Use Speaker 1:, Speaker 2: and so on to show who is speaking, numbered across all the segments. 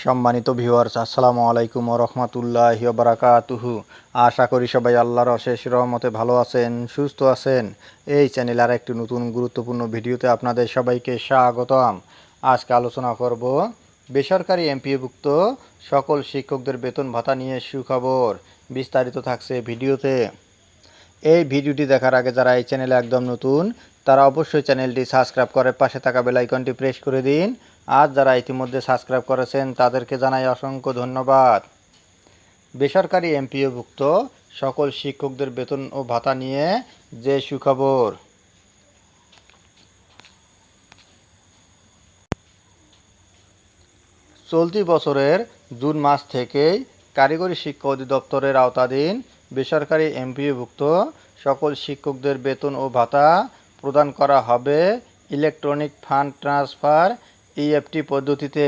Speaker 1: সম্মানিত ভিউয়ার্স, আসসালামু আলাইকুম ওয়া রাহমাতুল্লাহি ওয়া বারাকাতুহু। আশা করি সবাই আল্লাহর অশেষ রহমতে ভালো আছেন, সুস্থ আছেন। এই চ্যানেলে আর একটি নতুন গুরুত্বপূর্ণ ভিডিওতে আপনাদের সবাইকে স্বাগতম। আজকে আলোচনা করব বেসরকারি এমপিওভুক্ত সকল শিক্ষকদের বেতন ভাতা নিয়ে সুখবর। বিস্তারিত থাকছে ভিডিওতে। এই ভিডিওটি দেখার আগে যারা এই চ্যানেলে একদম নতুন তারা অবশ্যই চ্যানেলটি সাবস্ক্রাইব করে পাশে থাকা বেল আইকনটি প্রেস করে দিন। আর যারা ইতিমধ্যে সাবস্ক্রাইব করেছেন তাদেরকে জানাই অসংখ্য ধন্যবাদ। বেসরকারি এমপিওভুক্ত সকল শিক্ষকদের বেতন ও ভাতা নিয়ে যে সুখবর। চলতি বছরের জুন মাস থেকেই কারিগরি শিক্ষা অধিদপ্তরের আওতাধীন বেসরকারি এমপিওভুক্ত সকল শিক্ষকদের বেতন ও ভাতা প্রদান করা হবে ইলেকট্রনিক ফান্ড ট্রান্সফার ইএফটি পদ্ধতিতে।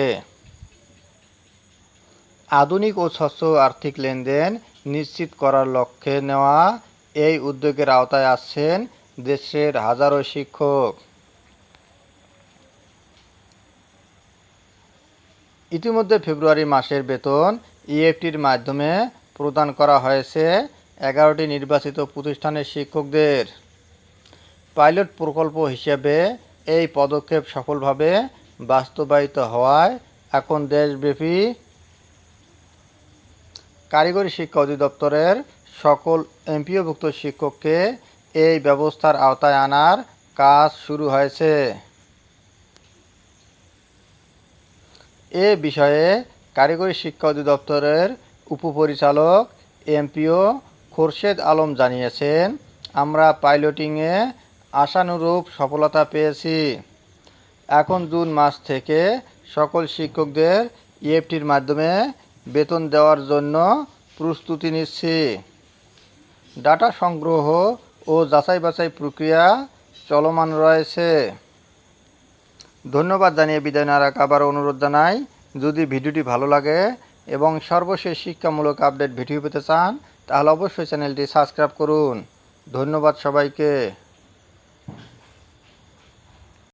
Speaker 1: আধুনিক ও স্বচ্ছ আর্থিক লেনদেন নিশ্চিত করার লক্ষ্যে নেওয়া এই উদ্যোগের আওতায় আসছেন দেশের হাজারো শিক্ষক। ইতিমধ্যে ফেব্রুয়ারি মাসের বেতন ইএফটির মাধ্যমে প্রদান করা হয়েছে 11টি নির্বাচিত প্রতিষ্ঠানের শিক্ষকদের। পাইলট প্রকল্প হিসেবে এই পদক্ষেপ সফলভাবে বাস্তবায়িত হওয়ায় এখন দেশব্যাপী কারিগরি শিক্ষা অধিদপ্তরের সকল এমপিওভুক্ত শিক্ষককে এই ব্যবস্থার আওতায় আনার কাজ শুরু হয়েছে। এ বিষয়ে কারিগরি শিক্ষা অধিদপ্তরের উপপরিচালক এমপিও খোরশেদ আলম জানিয়েছেন, আমরা পাইলটিংয়ে আশানুরূপ সফলতা পেয়েছি। এখন জুন মাস থেকে সকল শিক্ষকদের ইএফটির মাধ্যমে বেতন দেওয়ার জন্য প্রস্তুতি নিচ্ছি। ডাটা সংগ্রহ ও যাচাই বাছাই প্রক্রিয়া চলমান রয়েছে। ধন্যবাদ জানিয়ে বিদায় না রাখা আবার অনুরোধ জানাই, যদি ভিডিওটি ভালো লাগে এবং সর্বশেষ শিক্ষামূলক আপডেট ভিডিও পেতে চান তাহলে অবশ্যই চ্যানেলটি সাবস্ক্রাইব করুন। ধন্যবাদ সবাইকে।